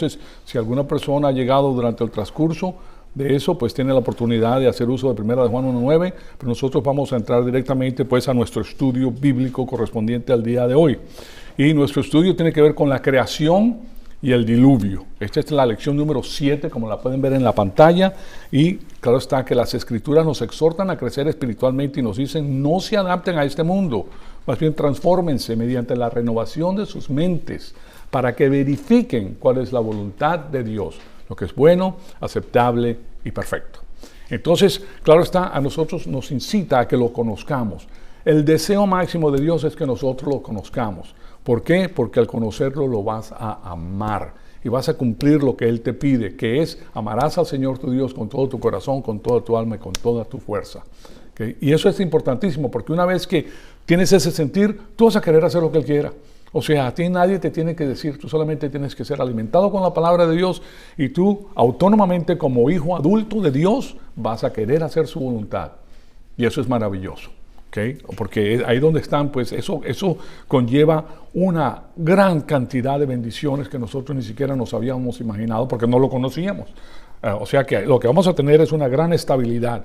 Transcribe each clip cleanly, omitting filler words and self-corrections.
Entonces, si alguna persona ha llegado durante el transcurso de eso, pues tiene la oportunidad de hacer uso de 1 de Juan 1:9, pero nosotros vamos a entrar directamente pues a nuestro estudio bíblico correspondiente al día de hoy. Y nuestro estudio tiene que ver con la creación y el diluvio. Esta es la lección número 7, como la pueden ver en la pantalla, y claro está que las escrituras nos exhortan a crecer espiritualmente y nos dicen no se adapten a este mundo, más bien transfórmense mediante la renovación de sus mentes para que verifiquen cuál es la voluntad de Dios, lo que es bueno, aceptable y perfecto. Entonces, claro está, a nosotros nos incita a que lo conozcamos. El deseo máximo de Dios es que nosotros lo conozcamos. ¿Por qué? Porque al conocerlo lo vas a amar y vas a cumplir lo que Él te pide, que es amarás al Señor tu Dios con todo tu corazón, con toda tu alma y con toda tu fuerza. ¿Okay? Y eso es importantísimo porque una vez que tienes ese sentir, tú vas a querer hacer lo que Él quiera. O sea, a ti nadie te tiene que decir, tú solamente tienes que ser alimentado con la palabra de Dios y tú autónomamente como hijo adulto de Dios vas a querer hacer su voluntad. Y eso es maravilloso. ¿Okay? Porque ahí donde están, pues eso conlleva una gran cantidad de bendiciones que nosotros ni siquiera nos habíamos imaginado porque no lo conocíamos. O sea que lo que vamos a tener es una gran estabilidad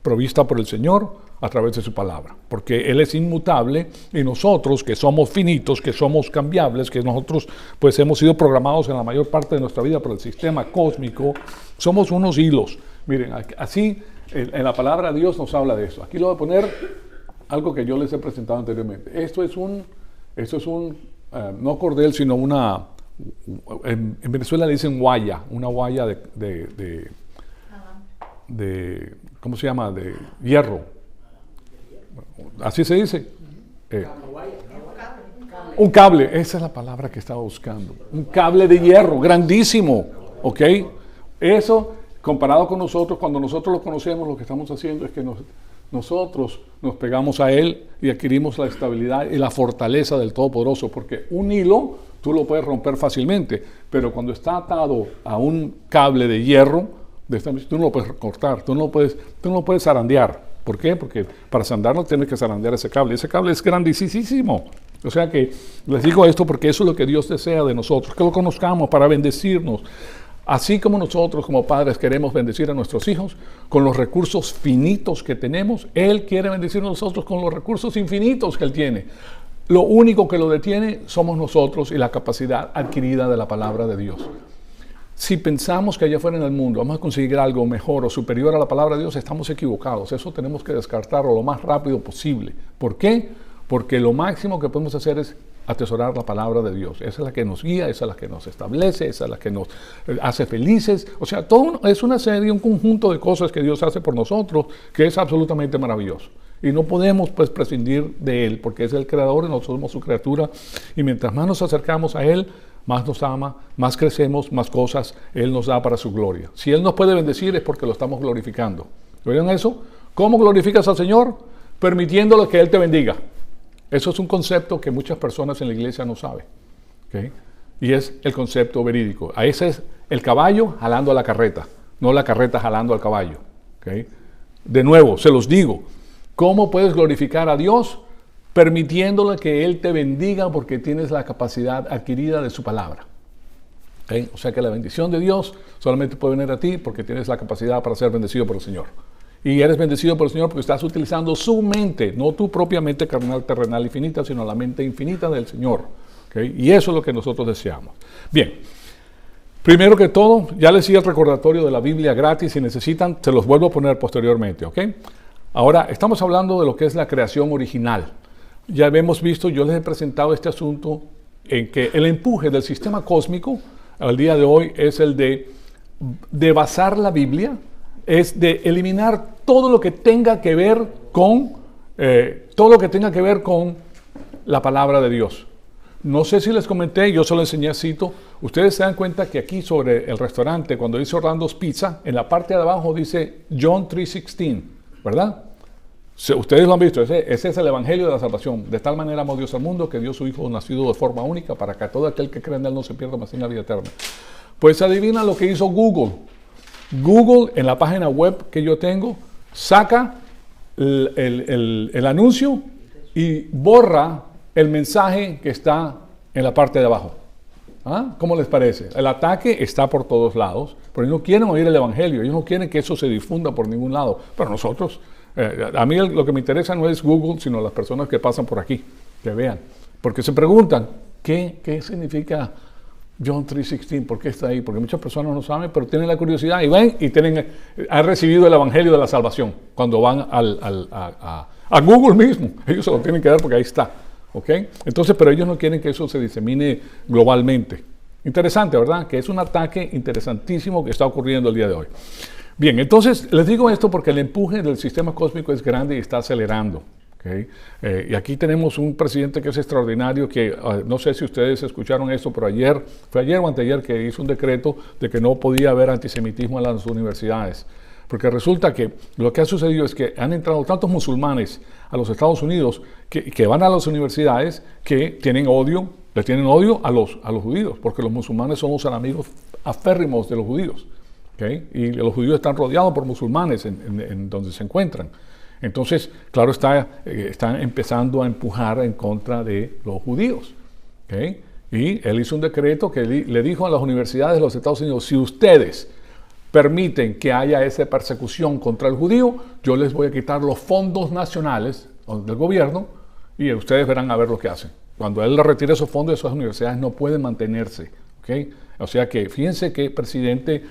provista por el Señor a través de su palabra, porque Él es inmutable y nosotros que somos finitos, que somos cambiables, que nosotros pues hemos sido programados en la mayor parte de nuestra vida por el sistema cósmico, somos unos hilos. Miren, así en la palabra Dios nos habla de eso. Aquí lo voy a poner algo que yo les he presentado anteriormente. Esto es un no cordel, sino una, en Venezuela le dicen guaya, una guaya de ¿cómo se llama? De hierro. Así se dice. Un cable, esa es la palabra que estaba buscando. Un cable de hierro, grandísimo. ¿Ok? Eso, comparado con nosotros, cuando nosotros lo conocemos, lo que estamos haciendo es que nosotros nos pegamos a Él y adquirimos la estabilidad y la fortaleza del Todopoderoso, porque un hilo tú lo puedes romper fácilmente, pero cuando está atado a un cable de hierro, tú no lo puedes cortar, tú no lo puedes zarandear. ¿Por qué? Porque para zarandearlo tienes que zarandear ese cable. Ese cable es grandísimo. O sea que les digo esto porque eso es lo que Dios desea de nosotros, que lo conozcamos para bendecirnos. Así como nosotros como padres queremos bendecir a nuestros hijos con los recursos finitos que tenemos, Él quiere bendecir a nosotros con los recursos infinitos que Él tiene. Lo único que lo detiene somos nosotros y la capacidad adquirida de la palabra de Dios. Si pensamos que allá afuera en el mundo vamos a conseguir algo mejor o superior a la palabra de Dios, estamos equivocados. Eso tenemos que descartarlo lo más rápido posible. ¿Por qué? Porque lo máximo que podemos hacer es atesorar la palabra de Dios. Esa es la que nos guía, esa es la que nos establece, esa es la que nos hace felices. O sea, todo es una serie, un conjunto de cosas que Dios hace por nosotros que es absolutamente maravilloso. Y no podemos pues prescindir de Él, porque es el creador y nosotros somos su criatura. Y mientras más nos acercamos a Él, más nos ama, más crecemos, más cosas Él nos da para su gloria. Si Él nos puede bendecir es porque lo estamos glorificando. ¿Oyeron eso? ¿Cómo glorificas al Señor? Permitiéndole que Él te bendiga. Eso es un concepto que muchas personas en la iglesia no saben. ¿Okay? Y es el concepto verídico. A ese es el caballo jalando a la carreta, no la carreta jalando al caballo. ¿Okay? De nuevo, se los digo, ¿cómo puedes glorificar a Dios? Permitiéndole que Él te bendiga porque tienes la capacidad adquirida de su palabra. ¿Okay? O sea que la bendición de Dios solamente puede venir a ti porque tienes la capacidad para ser bendecido por el Señor. Y eres bendecido por el Señor porque estás utilizando su mente, no tu propia mente carnal, terrenal y finita, sino la mente infinita del Señor. ¿Okay? Y eso es lo que nosotros deseamos. Bien, primero que todo, ya les di el recordatorio de la Biblia gratis. Si necesitan, se los vuelvo a poner posteriormente. ¿Okay? Ahora, estamos hablando de lo que es la creación original. Ya hemos visto, yo les he presentado este asunto en que el empuje del sistema cósmico al día de hoy es el de basar la Biblia, es de eliminar todo lo que tenga que ver con la palabra de Dios. No sé si les comenté, yo solo enseñé cito. Ustedes se dan cuenta que aquí sobre el restaurante, cuando dice Orlando's Pizza, en la parte de abajo dice John 3:16, ¿verdad? Ustedes lo han visto, ese es el evangelio de la salvación. De tal manera amó Dios al mundo que dio su Hijo nacido de forma única para que todo aquel que cree en Él no se pierda, mas tenga vida eterna. Pues adivina lo que hizo Google. Google, en la página web que yo tengo, saca el anuncio y borra el mensaje que está en la parte de abajo. ¿Ah? ¿Cómo les parece? El ataque está por todos lados, pero ellos no quieren oír el Evangelio, ellos no quieren que eso se difunda por ningún lado. Pero nosotros, a mí lo que me interesa no es Google, sino las personas que pasan por aquí, que vean. Porque se preguntan, ¿qué significa John 3:16? ¿Por qué está ahí? Porque muchas personas no saben, pero tienen la curiosidad y ven y han recibido el Evangelio de la salvación cuando van a Google mismo. Ellos se lo tienen que dar porque ahí está. ¿Okay? Entonces, pero ellos no quieren que eso se disemine globalmente. Interesante, ¿verdad? Que es un ataque interesantísimo que está ocurriendo el día de hoy. Bien, entonces les digo esto porque el empuje del sistema cósmico es grande y está acelerando. ¿Okay? Y aquí tenemos un presidente que es extraordinario, que no sé si ustedes escucharon esto, pero fue ayer o anteayer que hizo un decreto de que no podía haber antisemitismo en las universidades. Porque resulta que lo que ha sucedido es que han entrado tantos musulmanes a los Estados Unidos que van a las universidades que tienen odio, le tienen odio a los judíos, porque los musulmanes son los enemigos aférrimos de los judíos. ¿Okay? Y los judíos están rodeados por musulmanes en donde se encuentran. Entonces, claro, están empezando a empujar en contra de los judíos. ¿Okay? Y él hizo un decreto que le dijo a las universidades de los Estados Unidos, si ustedes permiten que haya esa persecución contra el judío, yo les voy a quitar los fondos nacionales del gobierno y ustedes verán a ver lo que hacen. Cuando él le retire esos fondos, esas universidades no pueden mantenerse. ¿Okay? O sea que fíjense qué presidente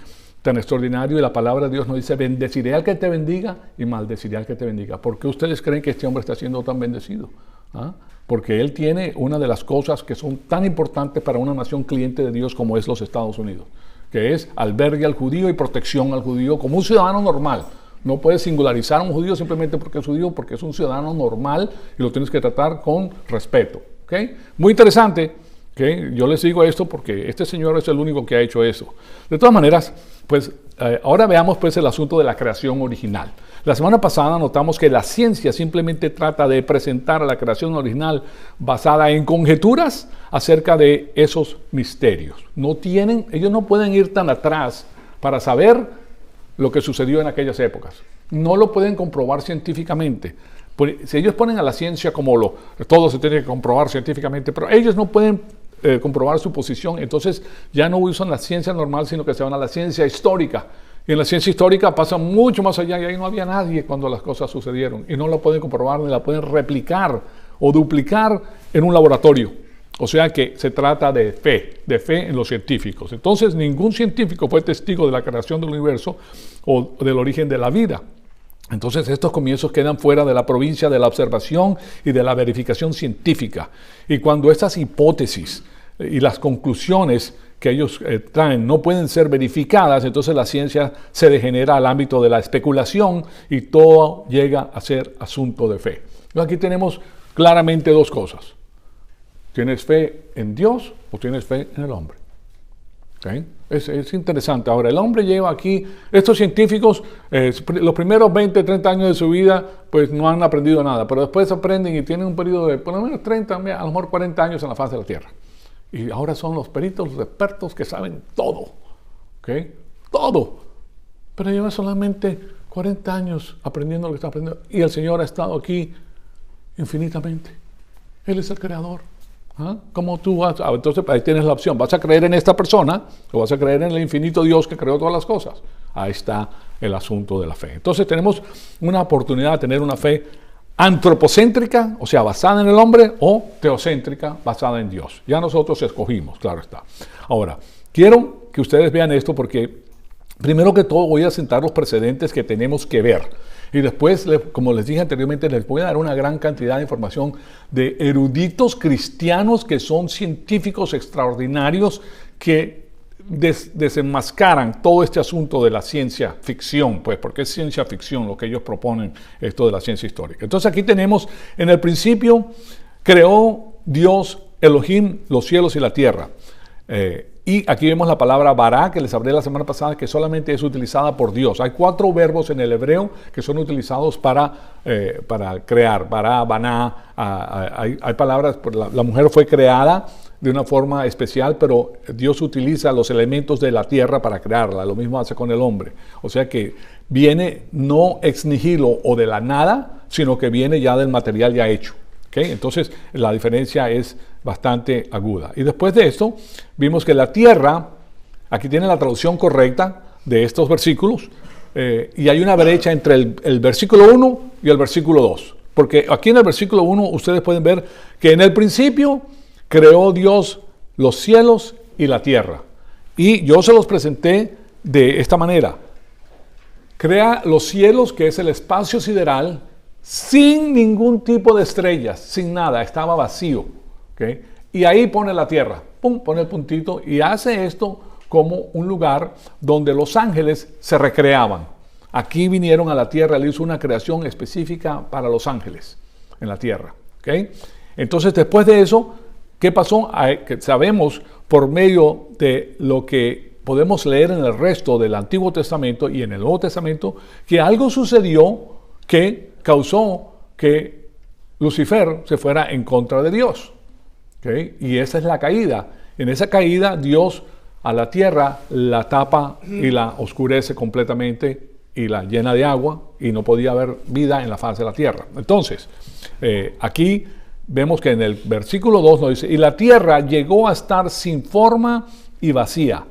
tan extraordinario, y la palabra de Dios nos dice, bendeciré al que te bendiga y maldeciré al que te bendiga. ¿Por qué ustedes creen que este hombre está siendo tan bendecido? ¿Ah? Porque él tiene una de las cosas que son tan importantes para una nación cliente de Dios como es los Estados Unidos, que es albergue al judío y protección al judío como un ciudadano normal. No puedes singularizar a un judío simplemente porque es judío, porque es un ciudadano normal y lo tienes que tratar con respeto. ¿Okay? Muy interesante. ¿Okay? Yo les digo esto porque este señor es el único que ha hecho eso. De todas maneras, pues ahora veamos pues el asunto de la creación original. La semana pasada notamos que la ciencia simplemente trata de presentar a la creación original basada en conjeturas acerca de esos misterios. Ellos no pueden ir tan atrás para saber lo que sucedió en aquellas épocas. No lo pueden comprobar científicamente. Si ellos ponen a la ciencia como todo se tiene que comprobar científicamente, pero ellos no pueden comprobar su posición, entonces ya no usan la ciencia normal, sino que se van a la ciencia histórica. Y en la ciencia histórica pasa mucho más allá, y ahí no había nadie cuando las cosas sucedieron, y no la pueden comprobar ni la pueden replicar o duplicar en un laboratorio. O sea que se trata de fe en los científicos. Entonces ningún científico fue testigo de la creación del universo o del origen de la vida. Entonces estos comienzos quedan fuera de la provincia de la observación y de la verificación científica. Y cuando estas hipótesis y las conclusiones que ellos traen no pueden ser verificadas, entonces la ciencia se degenera al ámbito de la especulación y todo llega a ser asunto de fe. Entonces aquí tenemos claramente dos cosas. ¿Tienes fe en Dios o tienes fe en el hombre? ¿Okay? Es interesante. Ahora, el hombre lleva aquí, estos científicos, los primeros 20, 30 años de su vida, pues no han aprendido nada, pero después aprenden y tienen un periodo de por lo menos 30, a lo mejor 40 años en la faz de la Tierra. Y ahora son los peritos, los expertos que saben todo. ¿Okay? Todo. Pero lleva solamente 40 años aprendiendo lo que está aprendiendo. Y el Señor ha estado aquí infinitamente. Él es el creador. ¿Ah? ¿Cómo tú vas? Entonces ahí tienes la opción. ¿Vas a creer en esta persona o vas a creer en el infinito Dios que creó todas las cosas? Ahí está el asunto de la fe. Entonces tenemos una oportunidad de tener una fe antropocéntrica, o sea, basada en el hombre, o teocéntrica, basada en Dios. Ya nosotros escogimos, claro está. Ahora, quiero que ustedes vean esto porque primero que todo voy a sentar los precedentes que tenemos que ver. Y después, como les dije anteriormente, les voy a dar una gran cantidad de información de eruditos cristianos que son científicos extraordinarios que desenmascaran todo este asunto de la ciencia ficción, pues, porque es ciencia ficción lo que ellos proponen, esto de la ciencia histórica. Entonces aquí tenemos, en el principio, creó Dios, Elohim, los cielos y la tierra. Y aquí vemos la palabra bará, que les hablé la semana pasada, que solamente es utilizada por Dios. Hay 4 verbos en el hebreo que son utilizados para crear. Bará, baná, hay palabras, la mujer fue creada de una forma especial, pero Dios utiliza los elementos de la tierra para crearla. Lo mismo hace con el hombre. O sea que viene no ex nihilo o de la nada, sino que viene ya del material ya hecho. Entonces la diferencia es bastante aguda. Y después de esto vimos que la tierra, aquí tiene la traducción correcta de estos versículos, y hay una brecha entre el versículo 1 y el versículo 2. Porque aquí en el versículo 1 ustedes pueden ver que en el principio creó Dios los cielos y la tierra. Y yo se los presenté de esta manera. Crea los cielos, que es el espacio sideral, sin ningún tipo de estrellas, sin nada, estaba vacío. Y ahí pone la tierra, pone el puntito y hace esto como un lugar donde los ángeles se recreaban. Aquí vinieron a la tierra, él hizo una creación específica para los ángeles en la tierra. Entonces, después de eso, ¿qué pasó? Que sabemos por medio de lo que podemos leer en el resto del Antiguo Testamento y en el Nuevo Testamento, que algo sucedió que causó que Lucifer se fuera en contra de Dios. Y esa es la caída. En esa caída, Dios a la tierra la tapa y la oscurece completamente y la llena de agua y no podía haber vida en la faz de la tierra. Entonces, aquí vemos que en el versículo 2 nos dice, y la tierra llegó a estar sin forma y vacía.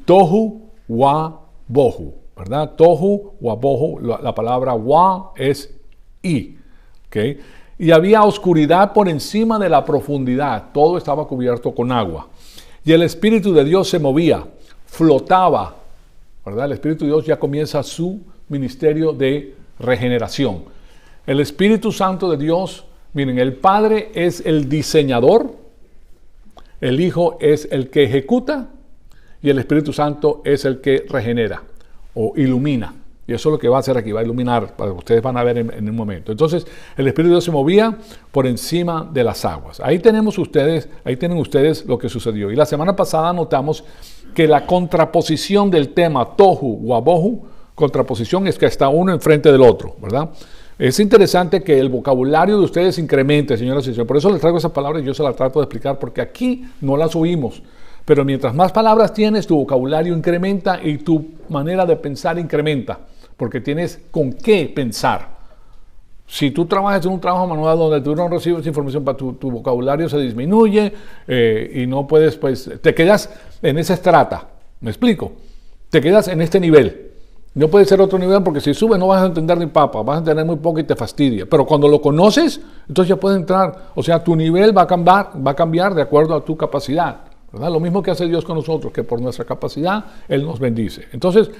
Tohu wa bohu, ¿verdad? Tohu wa bohu, la palabra wa es y. Y había oscuridad por encima de la profundidad, todo estaba cubierto con agua. Y el Espíritu de Dios se movía, flotaba, ¿verdad? El Espíritu de Dios ya comienza su ministerio de regeneración. El Espíritu Santo de Dios, miren, el Padre es el diseñador, el Hijo es el que ejecuta y el Espíritu Santo es el que regenera o ilumina. Y eso es lo que va a hacer aquí, va a iluminar, para que ustedes van a ver en un momento. Entonces, el Espíritu de Dios se movía por encima de las aguas. Ahí tienen ustedes lo que sucedió. Y la semana pasada notamos que la contraposición del tema tohu wa bohu, contraposición es que está uno enfrente del otro, ¿verdad? Es interesante que el vocabulario de ustedes incremente, señoras y señores. Por eso les traigo esas palabras y yo se las trato de explicar, porque aquí no las oímos. Pero mientras más palabras tienes, tu vocabulario incrementa y tu manera de pensar incrementa, porque tienes con qué pensar. Si tú trabajas en un trabajo manual donde tú no recibes información, tu vocabulario se disminuye y no puedes, pues, te quedas en esa estrata. ¿Me explico? Te quedas en este nivel. No puede ser otro nivel porque si subes no vas a entender ni papa, vas a entender muy poco y te fastidia. Pero cuando lo conoces, entonces ya puedes entrar. O sea, tu nivel va a cambiar de acuerdo a tu capacidad, ¿verdad? Lo mismo que hace Dios con nosotros, que por nuestra capacidad Él nos bendice. Entonces,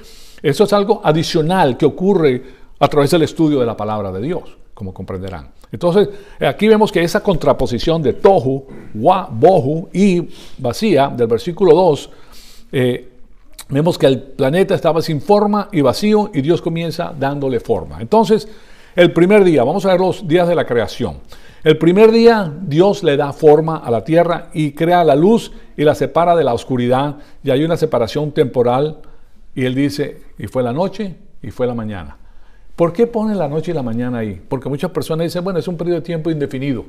eso es algo adicional que ocurre a través del estudio de la palabra de Dios, como comprenderán. Entonces, aquí vemos que esa contraposición de tohu, wa, bohu y vacía, del versículo 2, vemos que el planeta estaba sin forma y vacío y Dios comienza dándole forma. Entonces, el primer día, vamos a ver los días de la creación. El primer día Dios le da forma a la tierra y crea la luz y la separa de la oscuridad y hay una separación temporal y Él dice, y fue la noche y fue la mañana. ¿Por qué pone la noche y la mañana ahí? Porque muchas personas dicen, bueno, es un periodo de tiempo indefinido,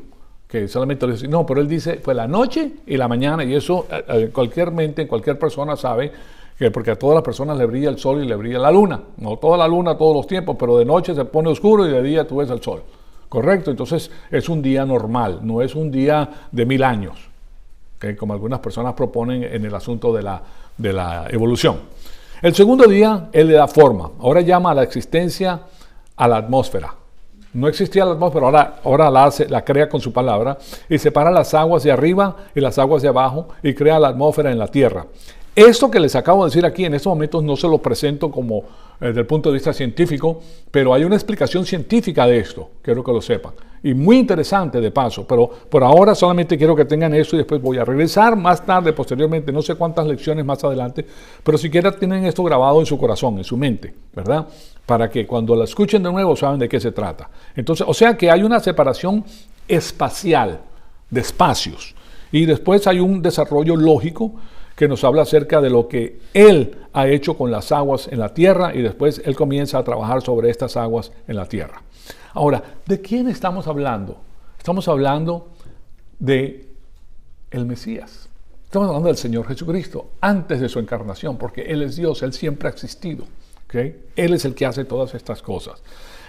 que solamente lo dice. No, pero Él dice, fue la noche y la mañana y eso cualquier mente, cualquier persona sabe que porque a todas las personas le brilla el sol y le brilla la luna. No toda la luna todos los tiempos, pero de noche se pone oscuro y de día tú ves el sol. Correcto, entonces es un día normal, no es un día de 1000 años, como algunas personas proponen en el asunto de la evolución. El segundo día, Él le da forma. Ahora llama a la existencia a la atmósfera. No existía la atmósfera, ahora la crea con su palabra y separa las aguas de arriba y las aguas de abajo y crea la atmósfera en la tierra. Esto que les acabo de decir aquí en estos momentos no se lo presento como desde el punto de vista científico, pero hay una explicación científica de esto, quiero que lo sepan. Y muy interesante de paso, pero por ahora solamente quiero que tengan esto y después voy a regresar más tarde, posteriormente, no sé cuántas lecciones más adelante, pero siquiera tienen esto grabado en su corazón, en su mente, ¿verdad? Para que cuando la escuchen de nuevo saben de qué se trata. Entonces, o sea que hay una separación espacial, de espacios, y después hay un desarrollo lógico que nos habla acerca de lo que Él ha hecho con las aguas en la tierra y después Él comienza a trabajar sobre estas aguas en la tierra. Ahora, ¿de quién estamos hablando? Estamos hablando de el Mesías. Estamos hablando del Señor Jesucristo, antes de su encarnación, porque Él es Dios, Él siempre ha existido. Él es el que hace todas estas cosas.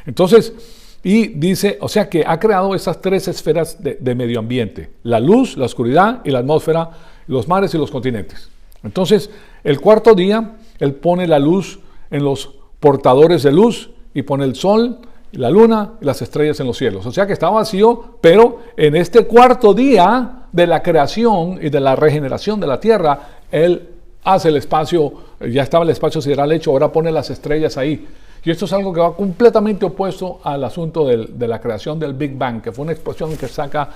Entonces, Y dice, o sea que ha creado esas tres esferas de medio ambiente. La luz, la oscuridad y la atmósfera, los mares y los continentes. Entonces, el cuarto día, Él pone la luz en los portadores de luz y pone el sol, la luna y las estrellas en los cielos. O sea que está vacío, pero en este cuarto día de la creación y de la regeneración de la tierra, Él hace el espacio, ya estaba el espacio sideral hecho, ahora pone las estrellas ahí. Y esto es algo que va completamente opuesto al asunto de la creación del Big Bang, que fue una explosión que saca,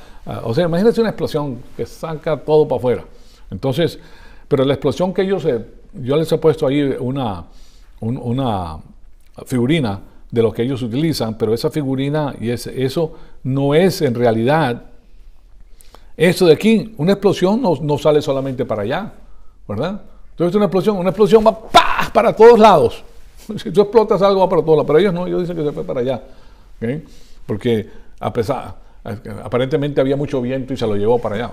o sea, imagínense una explosión que saca todo para afuera. Entonces, pero la explosión que yo les he puesto ahí una figurina de lo que ellos utilizan, pero esa figurina y eso no es en realidad, esto de aquí, una explosión no sale solamente para allá, ¿verdad? Entonces una explosión va ¡pah! Para todos lados. Si tú explotas algo va para todos lados, pero ellos no, ellos dicen que se fue para allá, ¿okay? Porque aparentemente había mucho viento y se lo llevó para allá.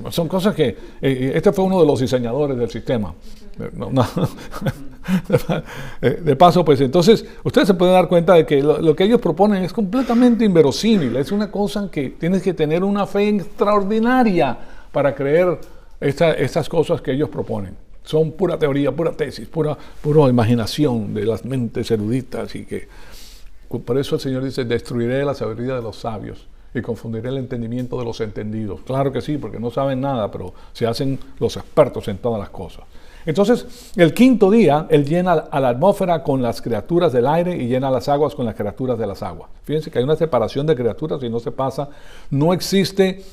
Son cosas que, este fue uno de los diseñadores del sistema. De paso, pues entonces, ustedes se pueden dar cuenta de que lo que ellos proponen es completamente inverosímil, es una cosa que tienes que tener una fe extraordinaria para creer estas cosas que ellos proponen. Son pura teoría, pura tesis, pura imaginación de las mentes eruditas y que por eso el Señor dice, destruiré la sabiduría de los sabios y confundiré el entendimiento de los entendidos. Claro que sí, porque no saben nada, pero se hacen los expertos en todas las cosas. Entonces, el quinto día, Él llena a la atmósfera con las criaturas del aire y llena las aguas con las criaturas de las aguas. Fíjense que hay una separación de criaturas y no se pasa, no existe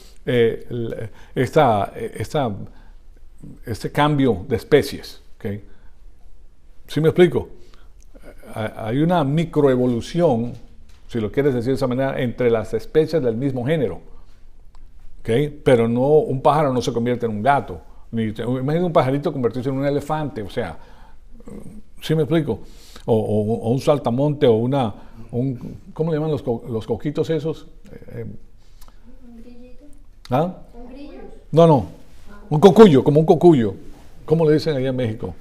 este cambio de especies. ¿Okay? ¿Sí me explico? Hay una microevolución, si lo quieres decir de esa manera, entre las especies del mismo género. ¿Okay? Pero no, un pájaro no se convierte en un gato. Imagina un pajarito convertirse en un elefante. O sea, ¿sí me explico? O un saltamonte o ¿cómo le llaman los coquitos esos? ¿Un grillito? ¿Ah? ¿Un grillo? No. Un cocuyo, como un cocuyo. ¿Cómo le dicen allá en México?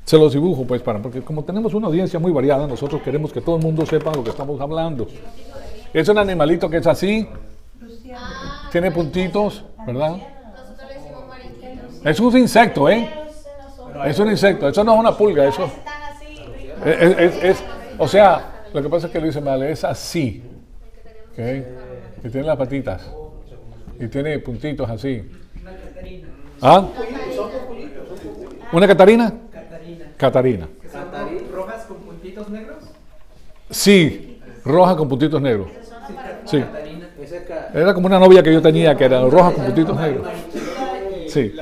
Se los dibujo, pues, porque como tenemos una audiencia muy variada, nosotros queremos que todo el mundo sepa lo que estamos hablando. Es un animalito que es así, tiene puntitos, ¿verdad? Nosotros le decimos mariquitos. Es un insecto, ¿eh? Es un insecto, eso no es una pulga, eso. O sea, lo que pasa es que lo dice mal, es así. ¿Okay? Y tiene las patitas. Y tiene puntitos así. ¿Ah? ¿Una Catarina? Catarina. ¿Rojas con puntitos negros? Sí, roja con puntitos negros. Sí. Catarina. Era como una novia que yo tenía que era roja con puntitos negros. Sí.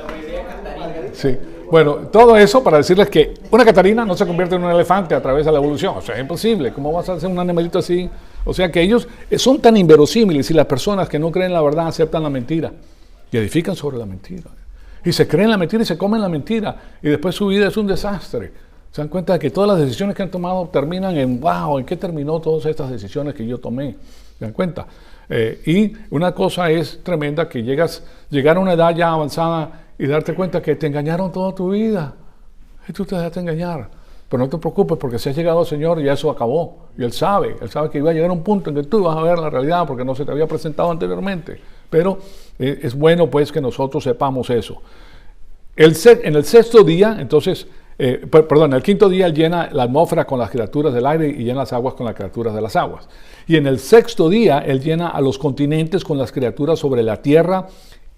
Sí. Bueno, todo eso para decirles que una Catarina no se convierte en un elefante a través de la evolución. O sea, es imposible. ¿Cómo vas a hacer un animalito así? O sea que ellos son tan inverosímiles y las personas que no creen la verdad aceptan la mentira y edifican sobre la mentira. Y se creen la mentira y se comen la mentira. Y después su vida es un desastre. Se dan cuenta de que todas las decisiones que han tomado terminan en, wow, ¿en qué terminó todas estas decisiones que yo tomé? ¿Se dan cuenta? Y una cosa es tremenda, que llegar a una edad ya avanzada y darte cuenta que te engañaron toda tu vida. Y tú te dejaste engañar. Pero no te preocupes, porque si has llegado al Señor ya eso acabó. Y Él sabe que iba a llegar a un punto en que tú vas a ver la realidad porque no se te había presentado anteriormente. Pero es bueno pues que nosotros sepamos eso. En el sexto día, entonces, en el quinto día Él llena la atmósfera con las criaturas del aire y llena las aguas con las criaturas de las aguas. Y en el sexto día Él llena a los continentes con las criaturas sobre la tierra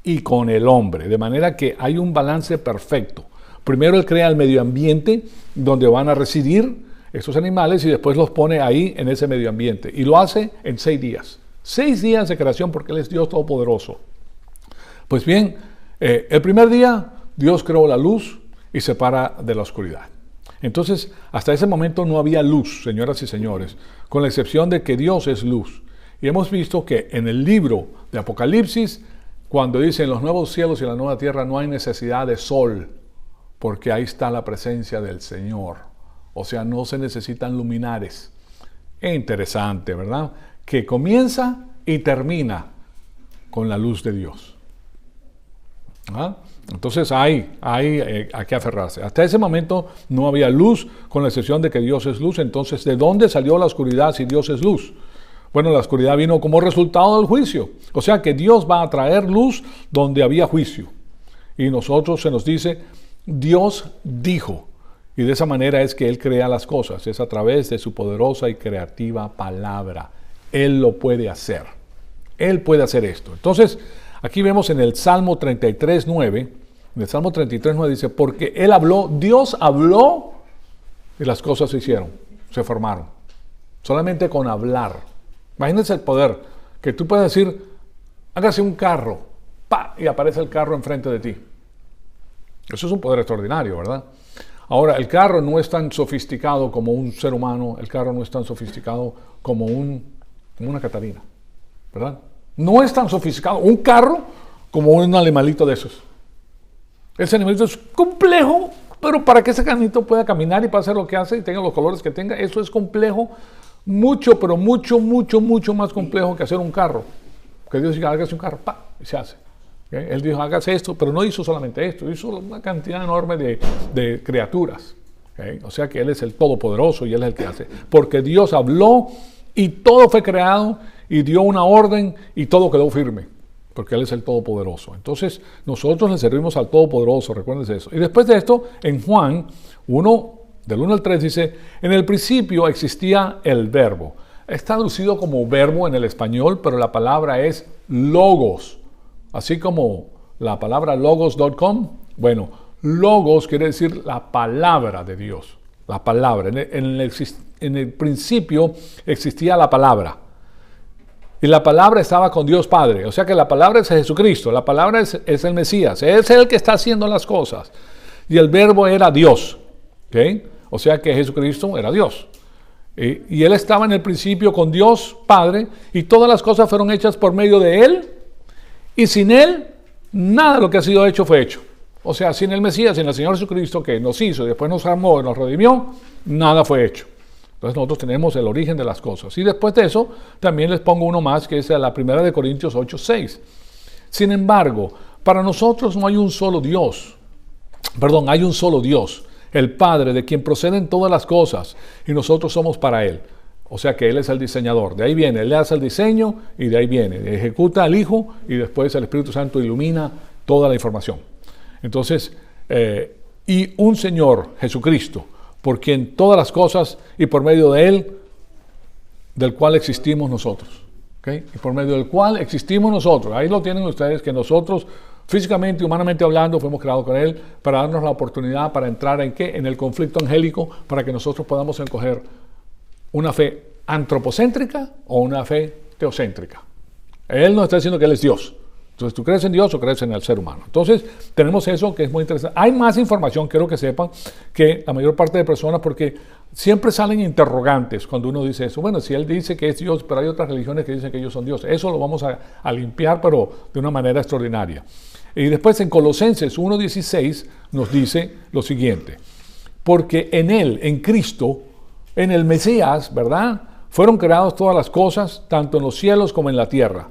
y con el hombre. De manera que hay un balance perfecto. Primero Él crea el medio ambiente donde van a residir estos animales y después los pone ahí en ese medio ambiente. Y lo hace en 6 días. 6 días de creación porque Él es Dios Todopoderoso. Pues bien, el primer día Dios creó la luz y separa de la oscuridad. Entonces, hasta ese momento no había luz, señoras y señores, con la excepción de que Dios es luz. Y hemos visto que en el libro de Apocalipsis, cuando dice en los nuevos cielos y la nueva tierra no hay necesidad de sol, porque ahí está la presencia del Señor. O sea, no se necesitan luminares. Es interesante, ¿verdad? Que comienza y termina con la luz de Dios. ¿Ah? Entonces hay que aferrarse. Hasta ese momento no había luz, con la excepción de que Dios es luz. Entonces, ¿de dónde salió la oscuridad si Dios es luz? Bueno, la oscuridad vino como resultado del juicio. O sea que Dios va a traer luz donde había juicio. Y nosotros se nos dice, Dios dijo. Y de esa manera es que Él crea las cosas. Es a través de su poderosa y creativa palabra. Él lo puede hacer. Él puede hacer esto. Entonces, aquí vemos en el Salmo 33:9. En el Salmo 33:9 dice, porque Él habló, Dios habló y las cosas se hicieron, se formaron. Solamente con hablar. Imagínense el poder, que tú puedes decir, hágase un carro, ¡pa! Y aparece el carro enfrente de ti. Eso es un poder extraordinario, ¿verdad? Ahora, el carro no es tan sofisticado como un ser humano, el carro no es tan sofisticado como una Catarina, ¿verdad? No es tan sofisticado un carro como un animalito de esos. Ese animalito es complejo, pero para que ese canito pueda caminar y pueda hacer lo que hace y tenga los colores que tenga, eso es complejo, mucho, pero mucho más complejo que hacer un carro. Que Dios diga, hágase un carro, ¡pa! Y se hace. ¿Okay? Él dijo, hágase esto, pero no hizo solamente esto, hizo una cantidad enorme de criaturas. ¿Okay? O sea que Él es el Todopoderoso y Él es el que hace. Porque Dios habló y todo fue creado y dio una orden y todo quedó firme. Porque Él es el Todopoderoso. Entonces, nosotros le servimos al Todopoderoso, recuérdense eso. Y después de esto, en Juan 1, del 1 al 3, dice, en el principio existía el verbo. Es traducido como verbo en el español, pero la palabra es logos. Así como la palabra logos.com. Bueno, logos quiere decir la palabra de Dios. La palabra. En el principio existía la palabra. Y la palabra estaba con Dios Padre. O sea que la palabra es Jesucristo. La palabra es el Mesías. Es el que está haciendo las cosas. Y el verbo era Dios. ¿Okay? O sea que Jesucristo era Dios. Y Él estaba en el principio con Dios Padre. Y todas las cosas fueron hechas por medio de Él. Y sin Él, nada de lo que ha sido hecho fue hecho. O sea, sin el Mesías, sin el Señor Jesucristo que nos hizo y después nos amó y nos redimió, nada fue hecho. Entonces nosotros tenemos el origen de las cosas. Y después de eso, también les pongo uno más, que es la primera de Corintios 8:6. Sin embargo, para nosotros no hay un solo Dios. Perdón, hay un solo Dios, el Padre, de quien proceden todas las cosas, y nosotros somos para Él. O sea que Él es el diseñador. De ahí viene, Él hace el diseño y de ahí viene. Ejecuta al Hijo y después el Espíritu Santo ilumina toda la información. Entonces, y un Señor, Jesucristo, por quien todas las cosas y por medio de Él, del cual existimos nosotros. ¿Okay? Y por medio del cual existimos nosotros. Ahí lo tienen ustedes, que nosotros, físicamente y humanamente hablando, fuimos creados con Él para darnos la oportunidad para entrar en ¿qué? En el conflicto angélico, para que nosotros podamos escoger una fe antropocéntrica o una fe teocéntrica. Él nos está diciendo que Él es Dios. Entonces, ¿tú crees en Dios o crees en el ser humano? Entonces, tenemos eso que es muy interesante. Hay más información, quiero que sepan, que la mayor parte de personas, porque siempre salen interrogantes cuando uno dice eso. Bueno, si Él dice que es Dios, pero hay otras religiones que dicen que ellos son Dios. Eso lo vamos a limpiar, pero de una manera extraordinaria. Y después en Colosenses 1:16 nos dice lo siguiente. Porque en Él, en Cristo, en el Mesías, ¿verdad? Fueron creadas todas las cosas, tanto en los cielos como en la tierra.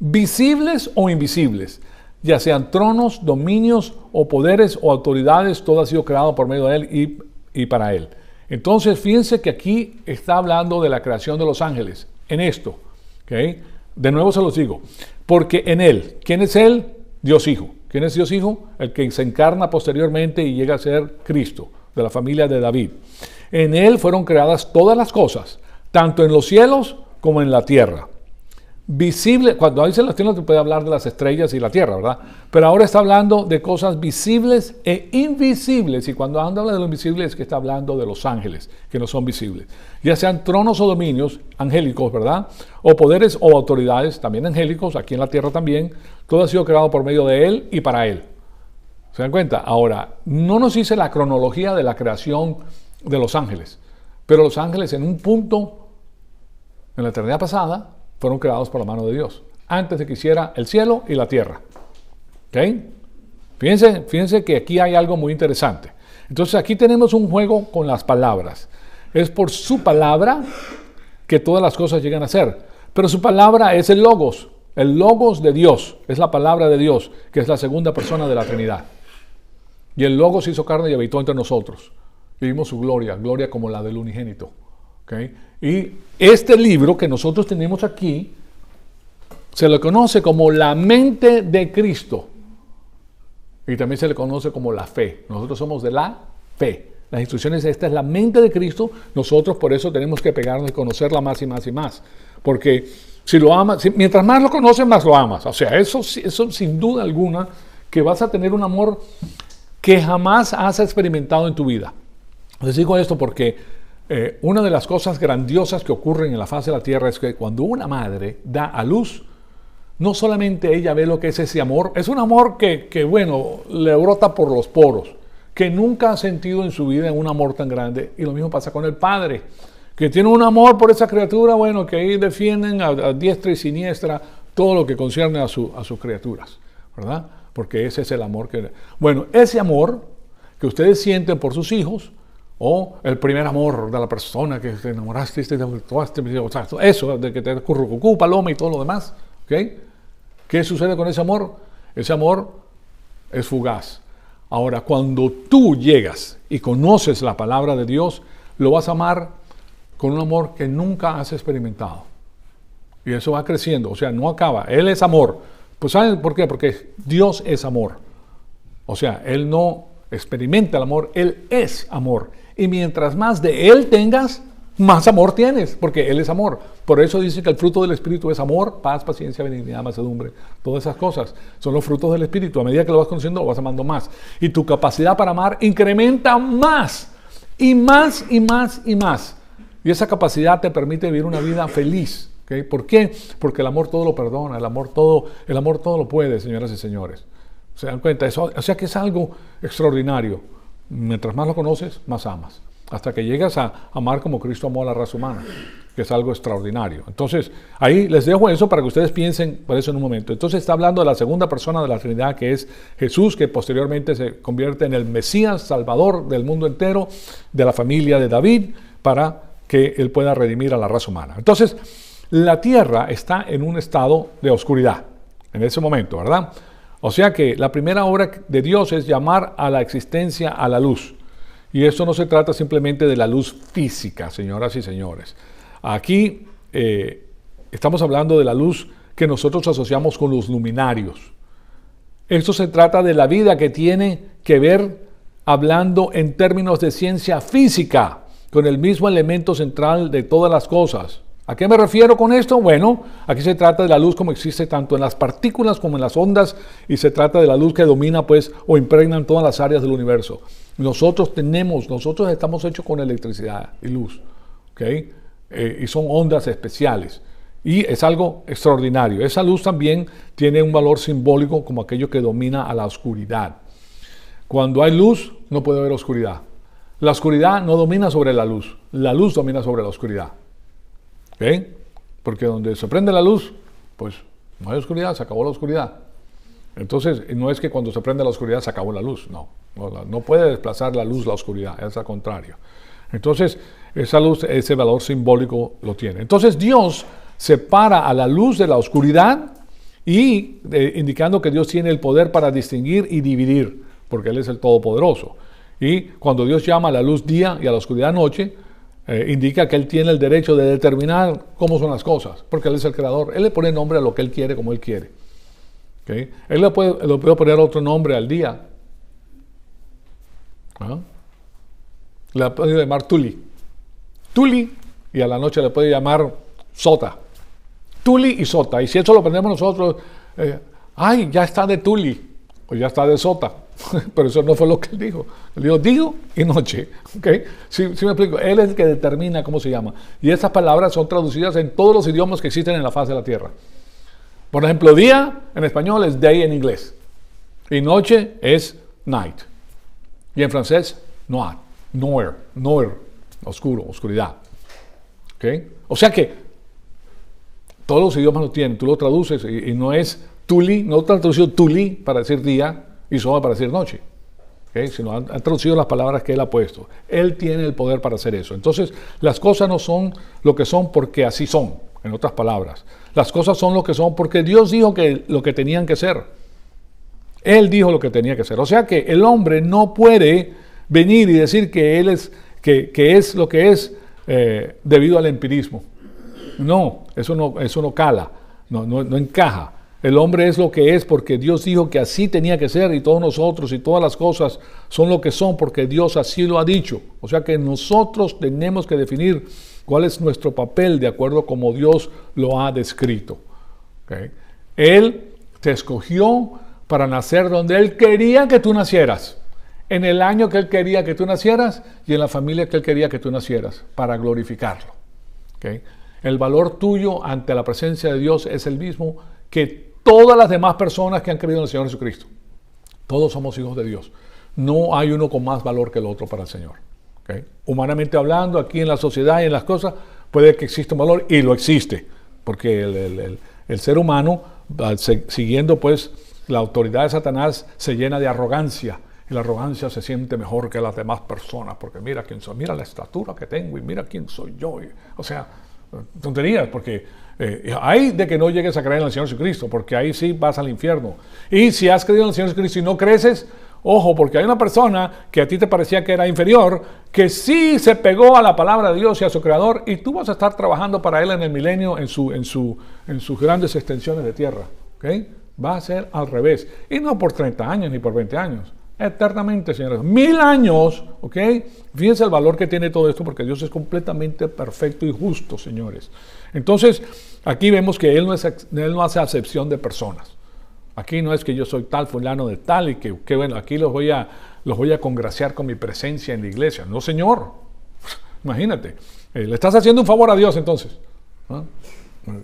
Visibles o invisibles, ya sean tronos, dominios o poderes o autoridades, todo ha sido creado por medio de Él y para Él. Entonces, fíjense que aquí está hablando de la creación de los ángeles, en esto. ¿Okay? De nuevo se los digo, porque en Él, ¿quién es Él? Dios Hijo. ¿Quién es Dios Hijo? El que se encarna posteriormente y llega a ser Cristo, de la familia de David. En Él fueron creadas todas las cosas, tanto en los cielos como en la tierra. Visible, cuando dice las tierras, te puede hablar de las estrellas y la tierra, ¿verdad? Pero ahora está hablando de cosas visibles e invisibles. Y cuando habla de lo invisible es que está hablando de los ángeles, que no son visibles. Ya sean tronos o dominios angélicos, ¿verdad? O poderes o autoridades, también angélicos, aquí en la tierra también. Todo ha sido creado por medio de Él y para Él. ¿Se dan cuenta? Ahora, no nos dice la cronología de la creación de los ángeles. Pero los ángeles en un punto, en la eternidad pasada, fueron creados por la mano de Dios, antes de que hiciera el cielo y la tierra. ¿Ok? Fíjense que aquí hay algo muy interesante. Entonces aquí tenemos un juego con las palabras. Es por su palabra que todas las cosas llegan a ser. Pero su palabra es el logos de Dios, es la palabra de Dios, que es la segunda persona de la Trinidad. Y el logos hizo carne y habitó entre nosotros. Y vimos su gloria, gloria como la del unigénito. ¿ok? Y este libro que nosotros tenemos aquí se le conoce como la mente de Cristo. Y también se le conoce como la fe. Nosotros somos de la fe. Las instrucciones, esta es la mente de Cristo. Nosotros por eso tenemos que pegarnos y conocerla más y más y más. Porque si lo amas, mientras más lo conoces, más lo amas. O sea, eso sin duda alguna, que vas a tener un amor que jamás has experimentado en tu vida. Les digo esto porque una de las cosas grandiosas que ocurren en la faz de la tierra es que cuando una madre da a luz, no solamente ella ve lo que es ese amor, es un amor que bueno, le brota por los poros, que nunca ha sentido en su vida un amor tan grande. Y lo mismo pasa con el padre, que tiene un amor por esa criatura, bueno, que ahí defienden a diestra y siniestra todo lo que concierne a sus criaturas, ¿verdad? Porque ese es el amor que... Bueno, ese amor que ustedes sienten por sus hijos, o el primer amor de la persona que te enamoraste, eso, de que te currucucú, paloma y todo lo demás, ¿ok? ¿Qué sucede con ese amor? Ese amor es fugaz. Ahora, cuando tú llegas y conoces la palabra de Dios, lo vas a amar con un amor que nunca has experimentado. Y eso va creciendo, o sea, no acaba. Él es amor. Pues ¿saben por qué? Porque Dios es amor. O sea, Él no experimenta el amor, Él es amor. Y mientras más de Él tengas, más amor tienes, porque Él es amor. Por eso dice que el fruto del Espíritu es amor, paz, paciencia, benignidad, mansedumbre. Todas esas cosas son los frutos del Espíritu. A medida que lo vas conociendo, lo vas amando más. Y tu capacidad para amar incrementa más, y más, y más, y más. Y esa capacidad te permite vivir una vida feliz. ¿Okay? ¿Por qué? Porque el amor todo lo perdona, el amor todo lo puede, señoras y señores. ¿Se dan cuenta? Eso, o sea que es algo extraordinario. Mientras más lo conoces, más amas. Hasta que llegas a amar como Cristo amó a la raza humana, que es algo extraordinario. Entonces, ahí les dejo eso para que ustedes piensen por eso en un momento. Entonces está hablando de la segunda persona de la Trinidad, que es Jesús, que posteriormente se convierte en el Mesías, Salvador del mundo entero, de la familia de David, para que Él pueda redimir a la raza humana. Entonces, la tierra está en un estado de oscuridad, en ese momento, ¿verdad? O sea que la primera obra de Dios es llamar a la existencia a la luz. Y esto no se trata simplemente de la luz física, señoras y señores. Aquí estamos hablando de la luz que nosotros asociamos con los luminarios. Esto se trata de la vida que tiene que ver, hablando en términos de ciencia física, con el mismo elemento central de todas las cosas. ¿A qué me refiero con esto? Bueno, aquí se trata de la luz como existe tanto en las partículas como en las ondas, y se trata de la luz que domina, pues, o impregna en todas las áreas del universo. Nosotros estamos hechos con electricidad y luz, ¿ok? Y son ondas especiales. Y es algo extraordinario. Esa luz también tiene un valor simbólico como aquello que domina a la oscuridad. Cuando hay luz, no puede haber oscuridad. La oscuridad no domina sobre la luz domina sobre la oscuridad. ¿Ok? Porque donde se prende la luz, pues no hay oscuridad, se acabó la oscuridad. Entonces, no es que cuando se prende la oscuridad se acabó la luz, no puede desplazar la luz la oscuridad, es al contrario. Entonces, esa luz, ese valor simbólico lo tiene. Entonces, Dios separa a la luz de la oscuridad y indicando que Dios tiene el poder para distinguir y dividir, porque Él es el Todopoderoso. Y cuando Dios llama a la luz día y a la oscuridad noche, indica que Él tiene el derecho de determinar cómo son las cosas, porque Él es el creador. Él le pone nombre a lo que Él quiere, como Él quiere. ¿Okay? Él le puede poner otro nombre al día. Le puede llamar Tuli, y a la noche le puede llamar Sota. Tuli y Sota. Y si eso lo aprendemos nosotros, ya está de Tuli, o ya está de Sota. Pero eso no fue lo que Él dijo. Él dijo día y noche. ¿Okay? Sí me explico. Él es el que determina cómo se llama. Y estas palabras son traducidas en todos los idiomas que existen en la faz de la tierra. Por ejemplo, día en español es day en inglés. Y noche es night. Y en francés, noir, oscuro, oscuridad. ¿Okay? O sea que todos los idiomas lo tienen. Tú lo traduces y no es Tuli, no te han traducido Tuli para decir día y Soba para decir noche. ¿Okay? Sino han traducido las palabras que Él ha puesto. Él tiene el poder para hacer eso. Entonces, las cosas no son lo que son porque así son. En otras palabras, las cosas son lo que son porque Dios dijo que lo que tenían que ser. Él dijo lo que tenía que ser. O sea que el hombre no puede venir y decir que Él es, que es lo que es debido al empirismo. No, eso no cala, no encaja. El hombre es lo que es porque Dios dijo que así tenía que ser, y todos nosotros y todas las cosas son lo que son porque Dios así lo ha dicho. O sea que nosotros tenemos que definir cuál es nuestro papel de acuerdo como Dios lo ha descrito. ¿Okay? Él te escogió para nacer donde Él quería que tú nacieras, en el año que Él quería que tú nacieras y en la familia que Él quería que tú nacieras, para glorificarlo. ¿Okay? El valor tuyo ante la presencia de Dios es el mismo que todas las demás personas que han creído en el Señor Jesucristo. Todos somos hijos de Dios. No hay uno con más valor que el otro para el Señor. ¿Okay? Humanamente hablando, aquí en la sociedad y en las cosas, puede que exista un valor, y lo existe, porque el ser humano, siguiendo pues la autoridad de Satanás, se llena de arrogancia, y la arrogancia se siente mejor que las demás personas, porque mira quién soy, mira la estatura que tengo, y mira quién soy yo. O sea, tonterías, porque hay de que no llegues a creer en el Señor Jesucristo, porque ahí sí vas al infierno. Y si has creído en el Señor Jesucristo y no creces, ojo, porque hay una persona que a ti te parecía que era inferior, que sí se pegó a la palabra de Dios y a su Creador, y tú vas a estar trabajando para Él en el milenio, en sus grandes extensiones de tierra. ¿Okay? Va a ser al revés. Y no por 30 años ni por 20 años. Eternamente, señores. 1000 años, ¿ok? Fíjense el valor que tiene todo esto, porque Dios es completamente perfecto y justo, señores. Entonces, aquí vemos que Él no hace acepción de personas. Aquí no es que yo soy tal, fulano de tal, y que bueno, aquí los voy a congraciar con mi presencia en la iglesia. No, señor. Imagínate. Le estás haciendo un favor a Dios, entonces. ¿No?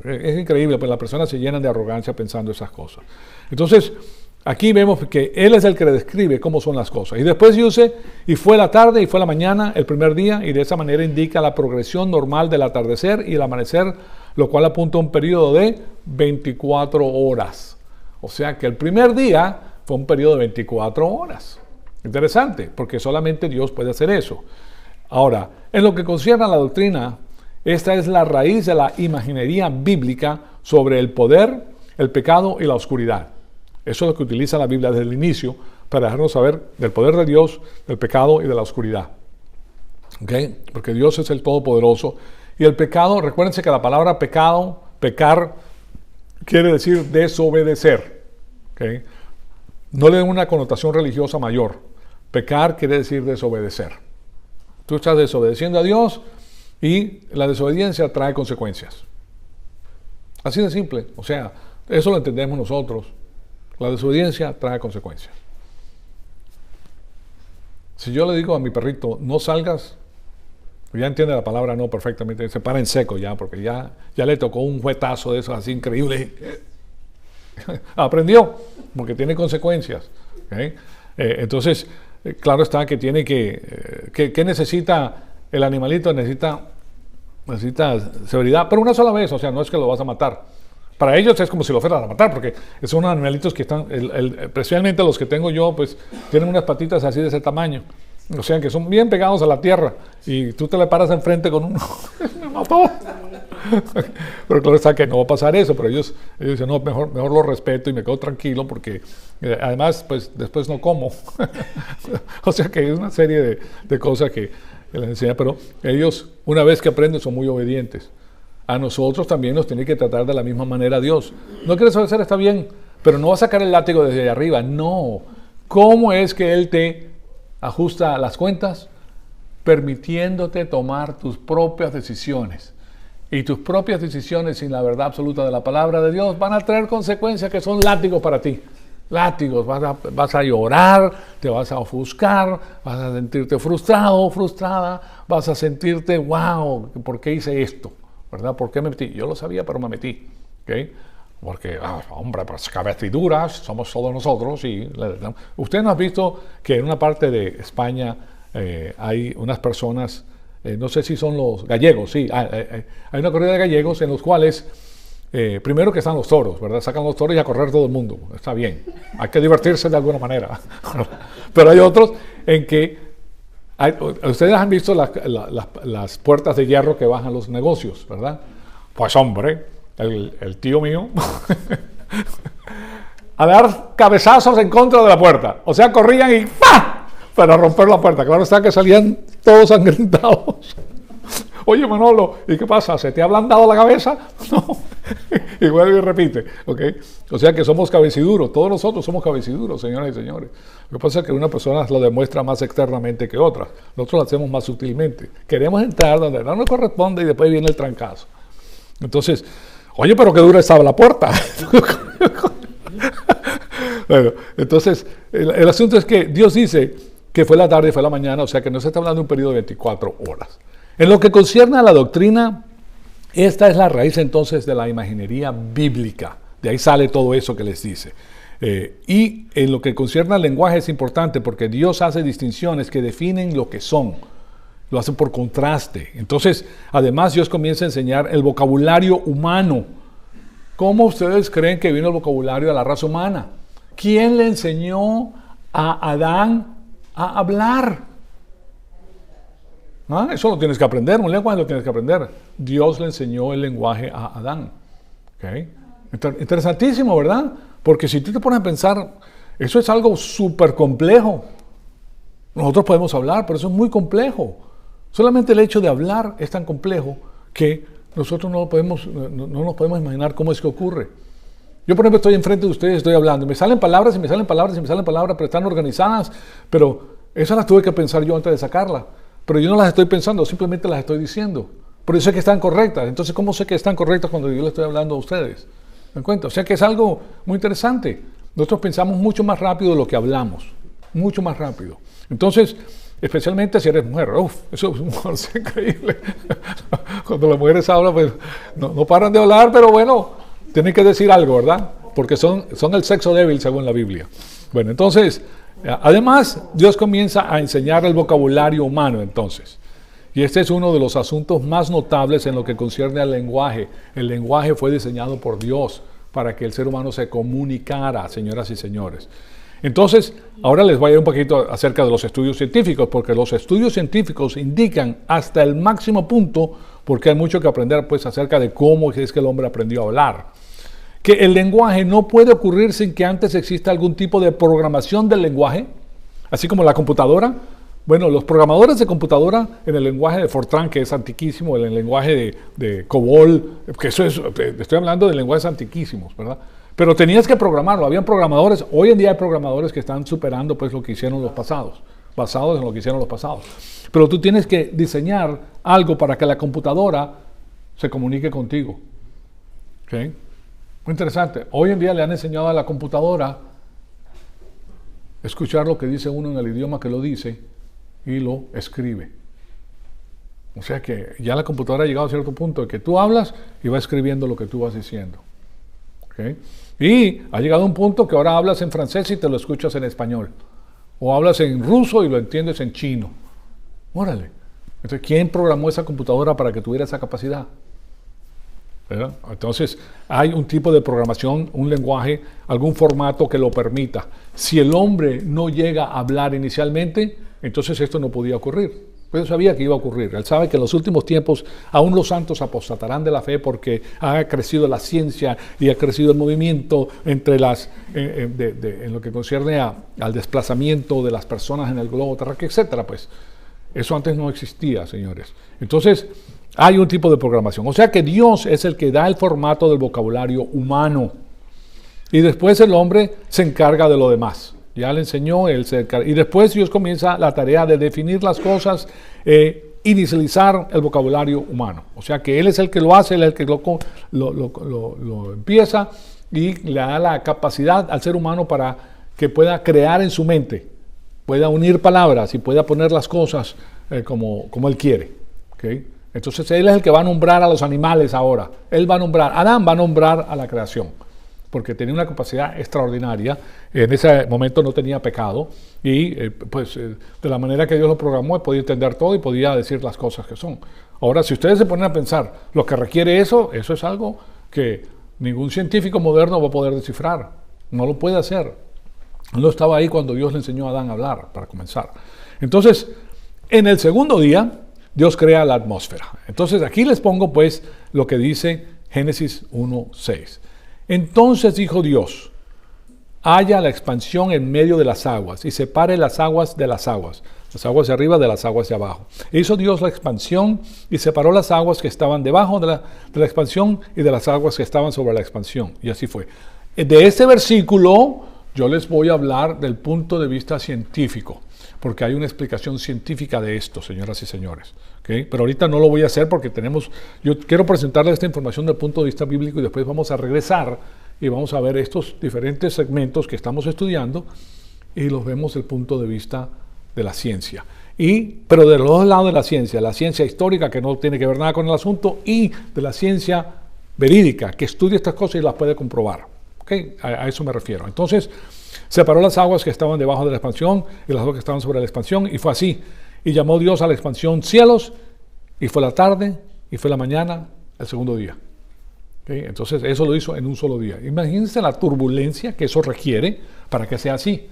Es increíble, pues las personas se llenan de arrogancia pensando esas cosas. Entonces, aquí vemos que Él es el que le describe cómo son las cosas. Y después dice, y fue la tarde y fue la mañana, el primer día, y de esa manera indica la progresión normal del atardecer y el amanecer, lo cual apunta a un periodo de 24 horas. O sea que el primer día fue un periodo de 24 horas. Interesante, porque solamente Dios puede hacer eso. Ahora, en lo que concierne a la doctrina, esta es la raíz de la imaginería bíblica sobre el poder, el pecado y la oscuridad. Eso es lo que utiliza la Biblia desde el inicio para dejarnos saber del poder de Dios, del pecado y de la oscuridad. ¿Okay? Porque Dios es el Todopoderoso. Y el pecado, recuérdense que la palabra pecado, pecar, quiere decir desobedecer. ¿Okay? No le den una connotación religiosa mayor. Pecar quiere decir desobedecer. Tú estás desobedeciendo a Dios y la desobediencia trae consecuencias. Así de simple. O sea, eso lo entendemos nosotros. La desobediencia trae consecuencias. Si yo le digo a mi perrito, no salgas, ya entiende la palabra no perfectamente, se para en seco ya, porque ya le tocó un juetazo de esos así increíbles. Aprendió, porque tiene consecuencias. ¿Okay? Entonces, claro está que tiene que necesita el animalito, necesita severidad, pero una sola vez, o sea, no es que lo vas a matar. Para ellos es como si lo fueran a matar, porque son animalitos que están, especialmente los que tengo yo, pues tienen unas patitas así de ese tamaño. O sea, que son bien pegados a la tierra. Y tú te le paras enfrente con uno. ¡Me mató! Pero claro está que no va a pasar eso. Pero ellos dicen, no, mejor lo respeto y me quedo tranquilo porque además, pues después no como. O sea que es una serie de cosas que les enseña. Pero ellos, una vez que aprenden, son muy obedientes. A nosotros también nos tiene que tratar de la misma manera Dios. No quieres obedecer, está bien, pero no va a sacar el látigo desde arriba. No. ¿Cómo es que Él te ajusta las cuentas? Permitiéndote tomar tus propias decisiones. Y tus propias decisiones sin la verdad absoluta de la palabra de Dios van a traer consecuencias que son látigos para ti. Látigos, vas a llorar, te vas a ofuscar, vas a sentirte frustrado, frustrada, vas a sentirte, wow, ¿por qué hice esto? ¿Verdad? ¿Por qué me metí? Yo lo sabía, pero me metí. ¿Okay? Porque, hombre, pues cabeciduras, somos todos nosotros. Y usted no ha visto que en una parte de España hay unas personas, no sé si son los gallegos, sí, hay una corrida de gallegos en los cuales, primero que están los toros, ¿verdad? Sacan los toros y a correr todo el mundo. Está bien, hay que divertirse de alguna manera. Pero hay otros en que ustedes han visto las puertas de hierro que bajan los negocios, ¿verdad? Pues hombre, el tío mío a dar cabezazos en contra de la puerta. O sea, corrían y ¡pah! Para romper la puerta. Claro está que salían todos sangrentados. Oye, Manolo, ¿y qué pasa? ¿Se te ha ablandado la cabeza? No. Y vuelve y repite. ¿Ok? O sea que somos cabeciduros. Todos nosotros somos cabeciduros, señoras y señores. Lo que pasa es que una persona lo demuestra más externamente que otras. Nosotros lo hacemos más sutilmente. Queremos entrar donde no nos corresponde y después viene el trancazo. Entonces, oye, pero qué dura estaba la puerta. Bueno, entonces, el asunto es que Dios dice que fue la tarde y fue la mañana, o sea que no se está hablando de un periodo de 24 horas. En lo que concierne a la doctrina, esta es la raíz entonces de la imaginería bíblica. De ahí sale todo eso que les dice. Y en lo que concierne al lenguaje es importante porque Dios hace distinciones que definen lo que son. Lo hace por contraste. Entonces, además Dios comienza a enseñar el vocabulario humano. ¿Cómo ustedes creen que vino el vocabulario a la raza humana? ¿Quién le enseñó a Adán a hablar? ¿Ah? Eso lo tienes que aprender, un lenguaje lo tienes que aprender. Dios le enseñó el lenguaje a Adán. ¿Okay? Interesantísimo, ¿verdad? Porque si tú te pones a pensar, eso es algo súper complejo. Nosotros podemos hablar, pero eso es muy complejo. Solamente el hecho de hablar es tan complejo que nosotros no nos podemos imaginar cómo es que ocurre. Yo, por ejemplo, estoy enfrente de ustedes, estoy hablando, me salen palabras y me salen palabras y me salen palabras, pero están organizadas, pero esas las tuve que pensar yo antes de sacarlas. Pero yo no las estoy pensando, simplemente las estoy diciendo. Por eso sé que están correctas. Entonces, ¿cómo sé que están correctas cuando yo le estoy hablando a ustedes? ¿Me cuenta? O sea que es algo muy interesante. Nosotros pensamos mucho más rápido de lo que hablamos. Mucho más rápido. Entonces, especialmente si eres mujer. Eso es increíble. Cuando las mujeres hablan, pues no paran de hablar, pero bueno, tienen que decir algo, ¿verdad? Porque son el sexo débil según la Biblia. Bueno, entonces, además, Dios comienza a enseñar el vocabulario humano, entonces. Y este es uno de los asuntos más notables en lo que concierne al lenguaje. El lenguaje fue diseñado por Dios para que el ser humano se comunicara, señoras y señores. Entonces, ahora les voy a ir un poquito acerca de los estudios científicos, porque los estudios científicos indican hasta el máximo punto, porque hay mucho que aprender pues acerca de cómo es que el hombre aprendió a hablar. Que el lenguaje no puede ocurrir sin que antes exista algún tipo de programación del lenguaje, así como la computadora. Bueno, los programadores de computadora en el lenguaje de Fortran, que es antiquísimo, el lenguaje de COBOL, que eso es, estoy hablando de lenguajes antiquísimos, ¿verdad? Pero tenías que programarlo, habían programadores, hoy en día hay programadores que están superando pues lo que hicieron los pasados, basados en lo que hicieron los pasados. Pero tú tienes que diseñar algo para que la computadora se comunique contigo. ¿Okay? Muy interesante. Hoy en día le han enseñado a la computadora escuchar lo que dice uno en el idioma que lo dice y lo escribe. O sea que ya la computadora ha llegado a cierto punto de que tú hablas y va escribiendo lo que tú vas diciendo. ¿Okay? Y ha llegado a un punto que ahora hablas en francés y te lo escuchas en español. O hablas en ruso y lo entiendes en chino. Órale. Entonces, ¿quién programó esa computadora para que tuviera esa capacidad? ¿Verdad? Entonces, hay un tipo de programación, un lenguaje, algún formato que lo permita. Si el hombre no llega a hablar inicialmente, entonces esto no podía ocurrir. Pues él sabía que iba a ocurrir. Él sabe que en los últimos tiempos aún los santos apostatarán de la fe porque ha crecido la ciencia y ha crecido el movimiento entre en lo que concierne al desplazamiento de las personas en el globo terráqueo, etcétera. Pues eso antes no existía, señores. Entonces, hay un tipo de programación. O sea que Dios es el que da el formato del vocabulario humano. Y después el hombre se encarga de lo demás. Ya le enseñó, él se encarga. Y después Dios comienza la tarea de definir las cosas, inicializar el vocabulario humano. O sea que Él es el que lo hace, Él es el que lo empieza y le da la capacidad al ser humano para que pueda crear en su mente, pueda unir palabras y pueda poner las cosas como Él quiere. ¿Okay? Entonces Él es el que va a nombrar a los animales ahora. Él va a nombrar, Adán va a nombrar a la creación, porque tenía una capacidad extraordinaria. En ese momento no tenía pecado y de la manera que Dios lo programó, podía entender todo y podía decir las cosas que son. Ahora, si ustedes se ponen a pensar lo que requiere eso es algo que ningún científico moderno va a poder descifrar. No lo puede hacer. No estaba ahí cuando Dios le enseñó a Adán a hablar, para comenzar. Entonces, en el segundo día, Dios crea la atmósfera. Entonces, aquí les pongo pues lo que dice Génesis 1:6. Entonces dijo Dios, haya la expansión en medio de las aguas y separe las aguas de las aguas. Las aguas de arriba de las aguas de abajo. E hizo Dios la expansión y separó las aguas que estaban debajo de la expansión y de las aguas que estaban sobre la expansión. Y así fue. De este versículo yo les voy a hablar del punto de vista científico, porque hay una explicación científica de esto, señoras y señores. ¿Okay? Pero ahorita no lo voy a hacer porque yo quiero presentarles esta información del punto de vista bíblico y después vamos a regresar y vamos a ver estos diferentes segmentos que estamos estudiando y los vemos desde el punto de vista de la ciencia. Pero de los dos lados de la ciencia histórica que no tiene que ver nada con el asunto y de la ciencia verídica que estudia estas cosas y las puede comprobar. ¿Okay? A eso me refiero. Entonces, separó las aguas que estaban debajo de la expansión y las aguas que estaban sobre la expansión y fue así. Y llamó Dios a la expansión cielos y fue la tarde y fue la mañana el segundo día. ¿Okay? Entonces, eso lo hizo en un solo día. Imagínense la turbulencia que eso requiere para que sea así.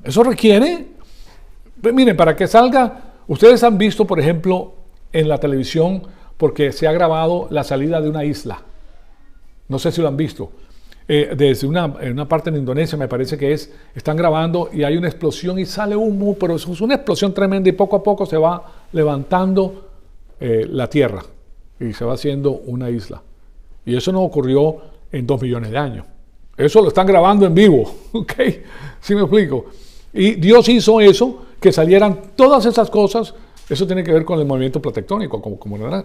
Eso requiere... Miren, para que salga, ustedes han visto, por ejemplo, en la televisión, porque se ha grabado la salida de una isla. No sé si lo han visto. Desde en una parte en Indonesia, me parece que están grabando y hay una explosión y sale humo, pero es una explosión tremenda y poco a poco se va levantando la tierra y se va haciendo una isla. Y eso no ocurrió en 2 millones de años. Eso lo están grabando en vivo, ¿ok? ¿Sí me explico? Y Dios hizo eso, que salieran todas esas cosas. Eso tiene que ver con el movimiento platectónico,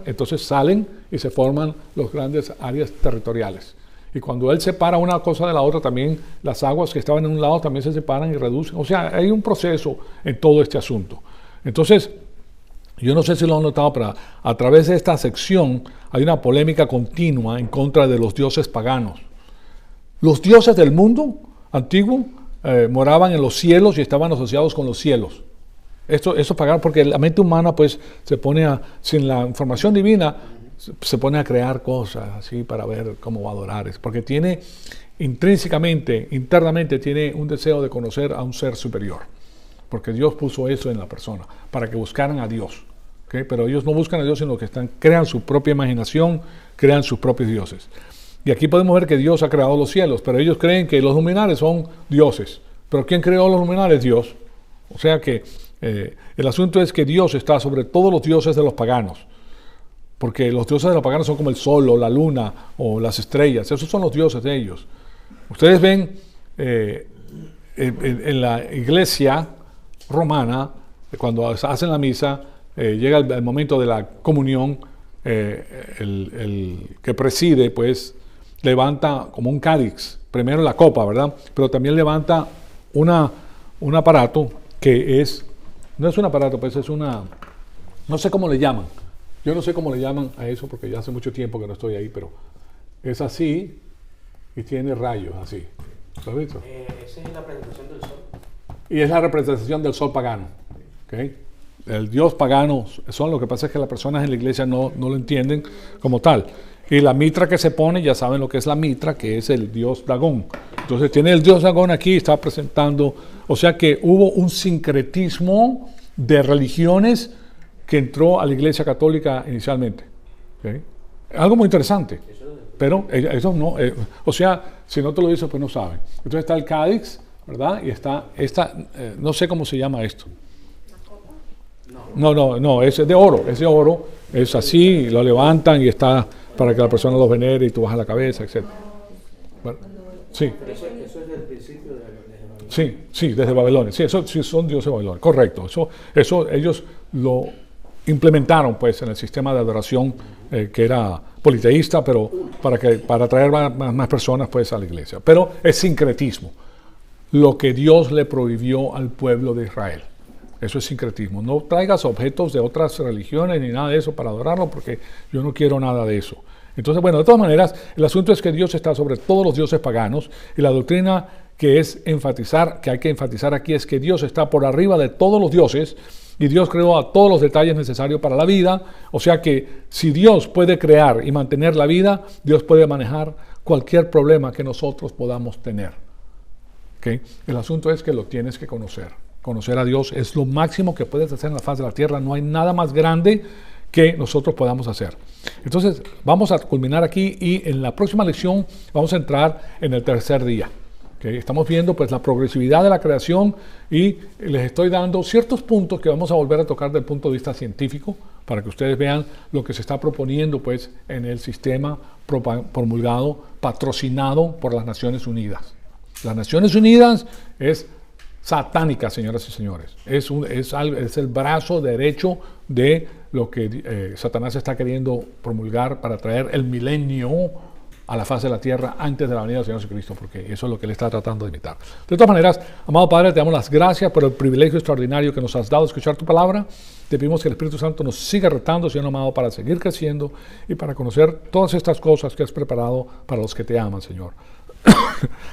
entonces salen y se forman las grandes áreas territoriales. Y cuando Él separa una cosa de la otra, también las aguas que estaban en un lado también se separan y reducen. O sea, hay un proceso en todo este asunto. Entonces, yo no sé si lo han notado, pero a través de esta sección hay una polémica continua en contra de los dioses paganos. Los dioses del mundo antiguo moraban en los cielos y estaban asociados con los cielos. Eso pagano, porque la mente humana pues se pone sin la información divina, se pone a crear cosas así para ver cómo va a adorar. Porque tiene intrínsecamente, internamente, tiene un deseo de conocer a un ser superior. Porque Dios puso eso en la persona, para que buscaran a Dios. ¿Okay? Pero ellos no buscan a Dios, sino que crean su propia imaginación, crean sus propios dioses. Y aquí podemos ver que Dios ha creado los cielos, pero ellos creen que los luminares son dioses. ¿Pero quién creó los luminares? Dios. O sea que el asunto es que Dios está sobre todos los dioses de los paganos. Porque los dioses de los paganos son como el sol, o la luna, o las estrellas. Esos son los dioses de ellos. Ustedes ven en la iglesia romana, cuando hacen la misa, llega el momento de la comunión, el que preside, pues, levanta como un cáliz, primero la copa, ¿verdad? Pero también levanta un aparato que no es un aparato, pues es no sé cómo le llaman. Yo no sé cómo le llaman a eso porque ya hace mucho tiempo que no estoy ahí, pero es así y tiene rayos así. ¿Lo has visto? Esa es la representación del sol. Y es la representación del sol pagano. ¿Okay? El dios pagano lo que pasa es que las personas en la iglesia no lo entienden como tal. Y la mitra que se pone, ya saben lo que es la mitra, que es el dios Dagón. Entonces tiene el dios Dagón aquí, está presentando, o sea que hubo un sincretismo de religiones que entró a la iglesia católica inicialmente. ¿Okay? Algo muy interesante, pero eso no, o sea, si no te lo dicen, pues no saben. Entonces está el cáliz, ¿verdad? Y está no sé cómo se llama esto. No, es de oro, es así, lo levantan y está para que la persona los venere y tú bajas la cabeza, etc. Bueno, sí. Pero eso es del principio de Babilonia. Sí, desde Babilonia. Sí, eso sí son dioses de Babilonia, correcto. Eso ellos lo implementaron pues en el sistema de adoración que era politeísta, pero para atraer más personas pues a la iglesia. Pero es sincretismo, lo que Dios le prohibió al pueblo de Israel. Eso es sincretismo. No traigas objetos de otras religiones ni nada de eso para adorarlo, porque yo no quiero nada de eso. Entonces, bueno, de todas maneras, el asunto es que Dios está sobre todos los dioses paganos, y la doctrina que hay que enfatizar aquí es que Dios está por arriba de todos los dioses, y Dios creó a todos los detalles necesarios para la vida. O sea que si Dios puede crear y mantener la vida, Dios puede manejar cualquier problema que nosotros podamos tener. ¿Okay? El asunto es que lo tienes que conocer. Conocer a Dios es lo máximo que puedes hacer en la faz de la tierra. No hay nada más grande que nosotros podamos hacer. Entonces, vamos a culminar aquí y en la próxima lección vamos a entrar en el tercer día. ¿Okay? ¿Okay? Estamos viendo pues la progresividad de la creación y les estoy dando ciertos puntos que vamos a volver a tocar desde el punto de vista científico para que ustedes vean lo que se está proponiendo pues en el sistema promulgado, patrocinado por las Naciones Unidas. Las Naciones Unidas es satánica, señoras y señores. Es el brazo derecho de lo que Satanás está queriendo promulgar para traer el milenio a la faz de la tierra antes de la venida del Señor Jesucristo, porque eso es lo que Él está tratando de imitar. De todas maneras, amado Padre, te damos las gracias por el privilegio extraordinario que nos has dado de escuchar tu palabra. Te pedimos que el Espíritu Santo nos siga retando, Señor amado, para seguir creciendo y para conocer todas estas cosas que has preparado para los que te aman, Señor.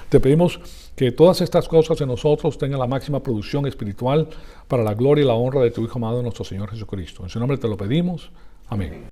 Te pedimos que todas estas cosas en nosotros tengan la máxima producción espiritual para la gloria y la honra de tu Hijo amado, nuestro Señor Jesucristo. En su nombre te lo pedimos. Amén.